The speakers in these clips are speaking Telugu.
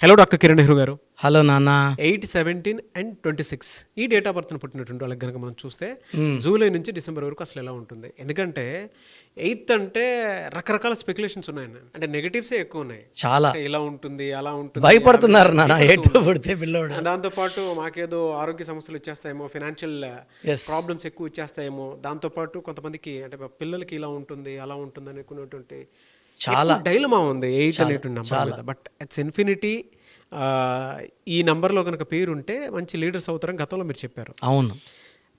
హలో డాక్టర్ కిరణ్ నెహ్రూ గారు. హలో నాన్న. 8, 17 అండ్ 26 ఈ డేట్ ఆఫ్ బర్త్న పుట్టినటువంటి వాళ్ళకి కనుక మనం చూస్తే జూలై నుంచి డిసెంబర్ వరకు అసలు ఎలా ఉంటుంది? ఎందుకంటే 8th అంటే రకరకాల స్పెక్యులేషన్స్ ఉన్నాయండి. అంటే నెగటివ్సే ఎక్కువ ఉన్నాయి. చాలా ఇలా ఉంటుంది, అలా ఉంటుంది, భయపడుతున్నారు నాన్న. ఎటు పడితే పిల్లోడు. దాంతోపాటు మాకేదో ఆరోగ్య సమస్యలు వచ్చేస్తాయేమో, ఫైనాన్షియల్ ప్రాబ్లమ్స్ ఎక్కువ వచ్చేస్తాయేమో, దాంతోపాటు కొంతమందికి అంటే పిల్లలకి ఇలా ఉంటుంది, అలా ఉంటుంది అనుకున్నటువంటి చాలా డైలమా ఉంది 8 అనేటువంటి నెంబర్. But it's infinity. ఈ నెంబర్లో కనుక పేరు ఉంటే మంచి లీడర్స్ అవుతారని గతంలో మీరు చెప్పారు. అవును.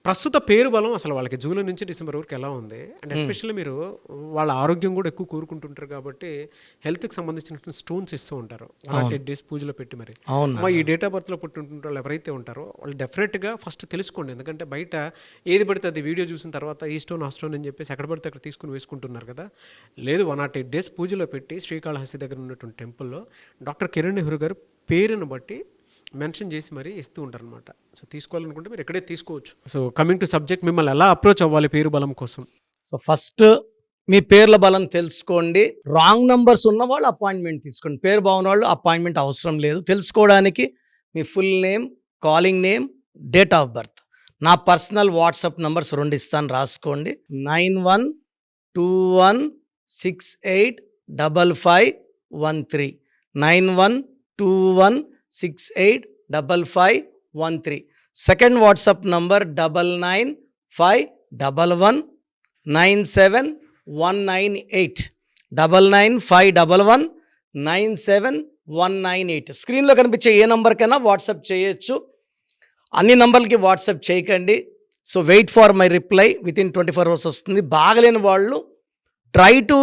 ప్రస్తుత పేరు బలం అసలు వాళ్ళకి జూలై నుంచి డిసెంబర్ వరకు ఎలా ఉంది? అండ్ ఎస్పెషల్లీ మీరు వాళ్ళ ఆరోగ్యం కూడా ఎక్కువ కోరుకుంటుంటారు కాబట్టి హెల్త్కి సంబంధించినటువంటి స్టోన్స్ ఇస్తూ ఉంటారు 108 days పూజలో పెట్టి. మరి ఈ డేట్ ఆఫ్ బర్త్లో పుట్టినటువంటి వాళ్ళు ఎవరైతే ఉంటారో వాళ్ళు డెఫినెట్గా ఫస్ట్ తెలుసుకోండి. ఎందుకంటే బయట ఏది పడితే అది వీడియో చూసిన తర్వాత ఈ స్టోన్ ఆ స్టోన్ అని చెప్పేసి ఎక్కడ పడితే అక్కడ తీసుకుని వేసుకుంటున్నారు కదా. లేదు, 108 days పూజలో పెట్టి శ్రీకాళహస్తి దగ్గర ఉన్నటువంటి టెంపుల్లో డాక్టర్ కిరణ్ నెహ్రూ గారు పేరును బట్టి మెన్షన్ చేసి మరీ ఇస్తూ ఉంటారు అనమాట. సో తీసుకోవాలనుకుంటే మీరు ఎక్కడే తీసుకోవచ్చు. సో కమింగ్ టు సబ్జెక్ట్, మిమ్మల్ని ఎలా అప్రోచ్ అవ్వాలి పేరు బలం కోసం? సో ఫస్ట్ మీ పేర్ల బలం తెలుసుకోండి. రాంగ్ నంబర్స్ ఉన్న వాళ్ళు అపాయింట్మెంట్ తీసుకోండి. పేరు బాగున్న వాళ్ళు అపాయింట్మెంట్ అవసరం లేదు. తెలుసుకోవడానికి మీ full name, calling name, date of birth. నా పర్సనల్ వాట్సాప్ నంబర్స్ 2 ఇస్తాను, రాసుకోండి. 9121685513 9121685513. Second WhatsApp number 9951197198 9951197198. స్క్రీన్లో కనిపించే ఏ నంబర్కైనా వాట్సాప్ చేయొచ్చు. అన్ని నంబర్లకి వాట్సాప్ చేయకండి. So wait for my reply. Within 24 hours వస్తుంది. బాగలేని వాళ్ళు try to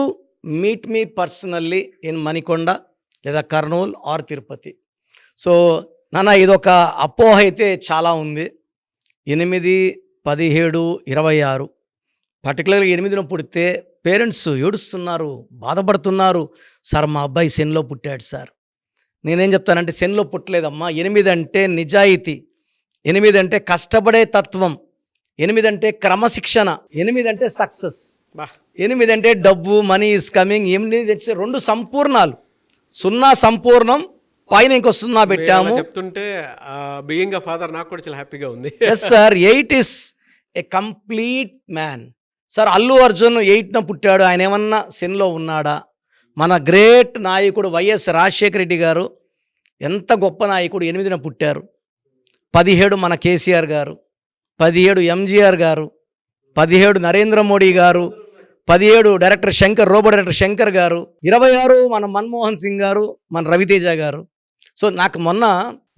meet me personally in Manikonda లేదా కర్నూలు ఆర్ తిరుపతి. సో నాన్న, ఇదొక అపోహ అయితే చాలా ఉంది. 8, 17, 26 పర్టికులర్గా 8న పుడితే పేరెంట్స్ ఏడుస్తున్నారు, బాధపడుతున్నారు. సార్ మా అబ్బాయి శనిలో పుట్టాడు సార్. నేనేం చెప్తానంటే శనిలో పుట్టలేదమ్మా. 8 అంటే నిజాయితీ, 8 అంటే కష్టపడే తత్వం, 8 అంటే క్రమశిక్షణ, 8 అంటే సక్సెస్, 8 అంటే డబ్బు, మనీ ఈజ్ కమింగ్. 8 అంటే 2 సంపూర్ణాలు. 0 సంపూర్ణం, పైన ఇంకో 0 పెట్టాము. చెప్తుంటే బీయింగ్ అ ఫాదర్ నాకు కూడా చాలా హ్యాపీగా ఉంది. Yes sir, 8 is a complete man. Sir Allu Arjun 8న పుట్టాడు. ఆయన ఏమన్నా శనిలో ఉన్నాడా? మన గ్రేట్ నాయకుడు వైఎస్ రాజశేఖర రెడ్డి గారు ఎంత గొప్ప నాయకుడు, 8న పుట్టారు. 17 మన కేసీఆర్ గారు, 17 ఎంజీఆర్ గారు, 17 నరేంద్ర మోడీ గారు, 17 డైరెక్టర్ శంకర్, రోబో డైరెక్టర్ శంకర్ గారు, 26 మన మన్మోహన్ సింగ్ గారు, మన రవితేజ గారు. సో నాకు మొన్న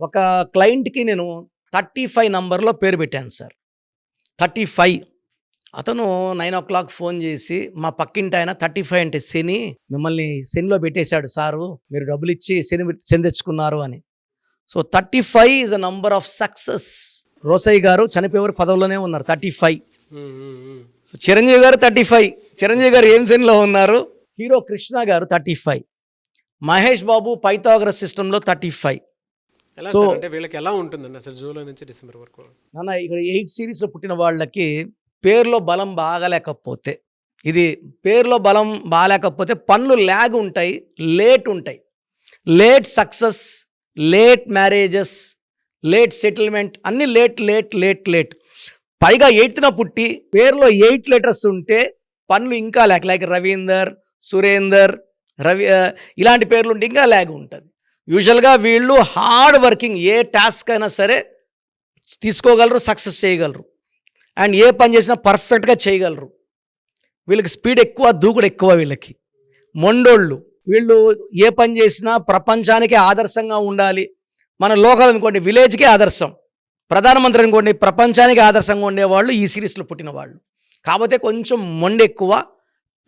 ఒక క్లయింట్కి నేను 35 నంబర్లో పేరు పెట్టాను సార్. 35. అతను 9 o'clock ఫోన్ చేసి, మా పక్కింటి ఆయన 35 అంటే శని, మిమ్మల్ని శనిలో పెట్టేశాడు సారు, మీరు డబ్బులు ఇచ్చి శని తెచ్చుకున్నారు అని. So 35 is a number of success. Rosaiah గారు చనిపోయేవారు పదవిలోనే ఉన్నారు, 35. సో చిరంజీవి గారు 35. చిరంజీవి గారు ఏం శనిలో ఉన్నారు? హీరో కృష్ణ గారు 35. మహేష్ బాబు పైథాగరస్ సిస్టంలో 35. సో అంటే వీళ్ళకి ఎలా ఉంటుందండి అసలు జూలై నుంచి డిసెంబర్ వరకు? నాన్న, ఇక్కడ 8 సిరీస్లో పుట్టిన వాళ్ళకి పేరులో బలం బాగలేకపోతే, ఇది పేరులో బలం బాగాలేకపోతే పనులు ల్యాగ్ ఉంటాయి, లేట్ ఉంటాయి. Late success, late marriages, late settlement, అన్ని లేట్ లేట్ లేట్ లేట్. పైగా 8న పుట్టి పేరులో 8 letters ఉంటే పనులు ఇంకా లైక్ రవీందర్, సురేందర్, ఇలాంటి పేర్లు ఉంటే ఇంకా ల్యాగ్ ఉంటుంది. యూజువల్గా వీళ్ళు హార్డ్ వర్కింగ్, ఏ టాస్క్ అయినా సరే తీసుకోగలరు, సక్సెస్ చేయగలరు. అండ్ ఏ పని చేసినా పర్ఫెక్ట్గా చేయగలరు. వీళ్ళకి స్పీడ్ ఎక్కువ, దూకుడు ఎక్కువ. వీళ్ళకి మొండోళ్ళు. వీళ్ళు ఏ పని చేసినా ప్రపంచానికి ఆదర్శంగా ఉండాలి. మన లోకల్ అనుకోండి విలేజ్కే ఆదర్శం, ప్రధానమంత్రి అనుకోండి ప్రపంచానికి ఆదర్శంగా ఉండేవాళ్ళు ఈ సిరీస్లో పుట్టిన వాళ్ళు. కాకపోతే కొంచెం మొండి ఎక్కువ,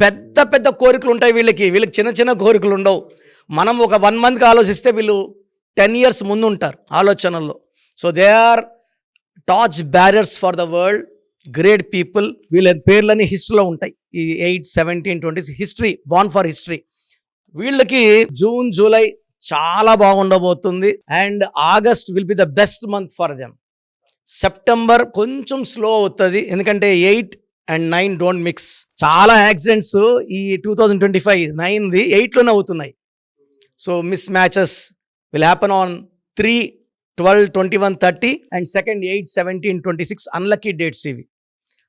పెద్ద పెద్ద కోరికలు ఉంటాయి వీళ్ళకి. చిన్న చిన్న కోరికలు ఉండవు. మనం ఒక 1 monthకి ఆలోచిస్తే వీళ్ళు 10 years ముందు ఉంటారు ఆలోచనల్లో. So they are torch bearers for the world, great people. వీళ్ళ పేర్లన్నీ హిస్టరీలో ఉంటాయి. ఈ 8, 17, 20 హిస్టరీ, బార్న్ ఫర్ హిస్టరీ. వీళ్ళకి జూన్, జూలై చాలా బాగుండబోతుంది. And August will be the best month for them. September కొంచెం స్లో అవుతుంది, ఎందుకంటే 8 and 9 డోంట్ మిక్స్. చాలా యాక్సిడెంట్స్ ఈ 2025 9ది 8లోనే అవుతున్నాయి. So mismatches, will happen on 3, 12, 21, 30 and 2nd, 8, 17, 26 unlucky dates ఇవి.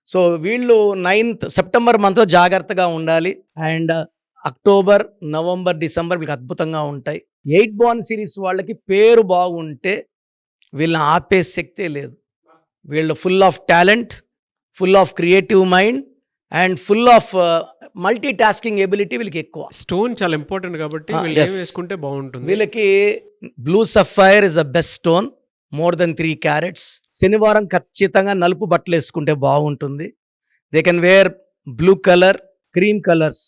సో వీళ్ళు 9th సెప్టెంబర్ మంత్లో జాగ్రత్తగా ఉండాలి. అండ్ అక్టోబర్, నవంబర్, డిసెంబర్ వీళ్ళకి అద్భుతంగా ఉంటాయి. 8 బాన్ సిరీస్ వాళ్ళకి పేరు బాగుంటే వీళ్ళని ఆపే శక్తే లేదు. వీళ్ళు full of talent, full of creative mind and full of multi tasking ability వీళ్ళకి ఎక్కువ. స్టోన్ చాలా ఇంపార్టెంట్ కాబట్టి వీళ్ళు ఏం వేసుకుంటే బాగుంటుంది. వీళ్ళకి blue sapphire is the best stone, more than 3 carats. శనివారం ఖచ్చితంగా నలుపు బట్టలు వేసుకుంటే బాగుంటుంది. They can wear blue colour, cream colours.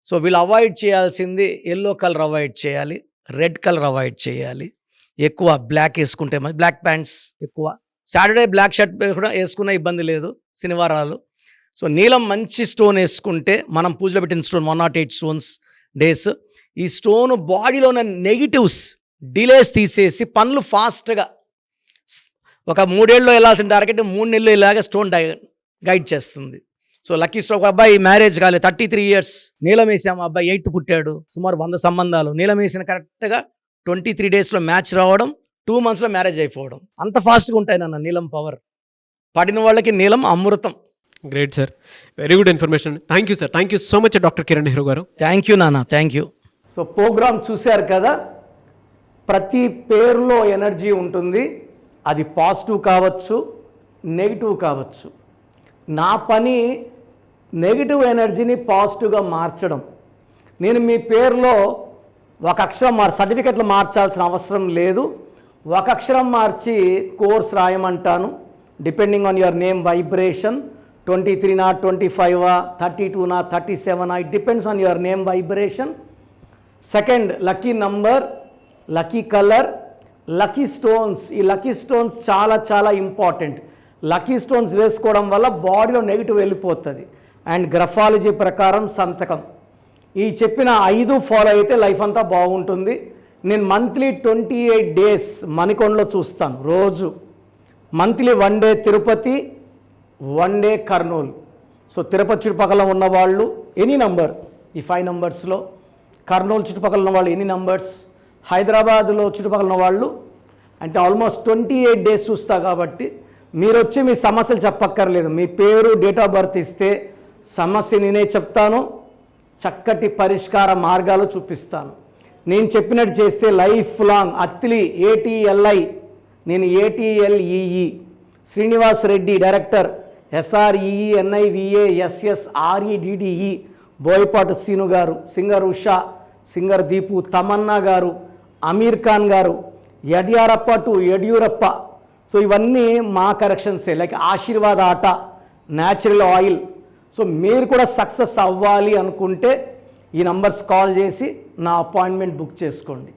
So వీళ్ళు అవాయిడ్ చేయాల్సింది ఎల్లో కలర్ అవాయిడ్ చేయాలి, రెడ్ కలర్ అవాయిడ్ చేయాలి. ఎక్కువ బ్లాక్ వేసుకుంటే బ్లాక్ ప్యాంట్స్ ఎక్కువ. సాటర్డే బ్లాక్ షర్ట్ కూడా వేసుకున్న ఇబ్బంది లేదు శనివారాలు. సో నీలం మంచి స్టోన్ వేసుకుంటే, మనం పూజలో పెట్టిన స్టోన్ 108 స్టోన్స్ డేస్. ఈ స్టోన్ బాడీలో ఉన్న నెగిటివ్స్, డిలేస్ తీసేసి పనులు ఫాస్ట్గా, ఒక 3 ఏళ్ళలో వెళ్ళాల్సిన టార్గెట్ 3 నెలలు ఇలాగ స్టోన్ గైడ్ చేస్తుంది. So lucky stone. ఒక అబ్బాయి మ్యారేజ్ కాలేదు, 33 years, నీలం వేసాము, అబ్బాయి 8th పుట్టాడు, సుమారు 100 సంబంధాలు. నీలం వేసిన కరెక్ట్గా 23 daysలో మ్యాచ్ రావడం, 2 monthsలో మ్యారేజ్ అయిపోవడం. అంత ఫాస్ట్గా ఉంటాయి నాన్న నీలం పవర్. పడిన వాళ్ళకి నీలం అమృతం. Great sir, very good information. Thank you sir, thank you so much doctor Kiran Nehru garu. Thank you నాన్న, థ్యాంక్ యూ. సో ప్రోగ్రామ్ చూశారు కదా, ప్రతి పేరులో ఎనర్జీ ఉంటుంది. అది పాజిటివ్ కావచ్చు, నెగిటివ్ కావచ్చు. నా పని నెగిటివ్ ఎనర్జీని పాజిటివ్గా మార్చడం. నేను మీ పేరులో ఒక అక్షరం సర్టిఫికెట్లు మార్చాల్సిన అవసరం లేదు. ఒక అక్షరం మార్చి కోర్స్ రాయమంటాను. Depending on your name vibration, 23 25 32 37, it depends on your name vibration. Second, lucky number, lucky colour, lucky stones. ఈ లక్కీ స్టోన్స్ చాలా చాలా ఇంపార్టెంట్. లక్కీ స్టోన్స్ వేసుకోవడం వల్ల బాడీలో నెగిటివ్ వెళ్ళిపోతుంది. అండ్ గ్రఫాలజీ ప్రకారం సంతకం. ఈ చెప్పిన 5 ఫాలో అయితే లైఫ్ అంతా బాగుంటుంది. నేను మంత్లీ 28 days మణికొండలో చూస్తాను రోజు. Monthly 1 day Tirupati, 1 day Kurnool. So Tirupati చుట్టుపక్కల ఉన్నవాళ్ళు ఎనీ నంబర్, ఈ 5 numbers, కర్నూలు చుట్టుపక్కల ఉన్న వాళ్ళు ఎనీ నంబర్స్, హైదరాబాద్లో చుట్టుపక్కల ఉన్న వాళ్ళు, అంటే ఆల్మోస్ట్ 28 days చూస్తా. కాబట్టి మీరు వచ్చి మీ సమస్యలు చెప్పక్కర్లేదు. మీ పేరు, డేట్ ఆఫ్ బర్త్ ఇస్తే సమస్య నేనే చెప్తాను, చక్కటి పరిష్కార మార్గాలు చూపిస్తాను. నేను చెప్పినట్టు చేస్తే లైఫ్ లాంగ్. అత్తిలి ATLI, నేను ATLEE, Srinivas Reddy director, SREENIVASSREDDE, Boyapati Seenu గారు, సింగర్ ఉషా, సింగర్ దీపు, తమన్నా గారు, అమీర్ ఖాన్ గారు, యడ్యారప్ప టు యడ్యూరప్ప. సో ఇవన్నీ మా కరెక్షన్సే. లైక్ ఆశీర్వాద ఆట, న్యాచురల్ ఆయిల్. సో మీరు కూడా సక్సెస్ అవ్వాలి అనుకుంటే ఈ నంబర్స్ కాల్ చేసి నా అపాయింట్మెంట్ బుక్ చేసుకోండి.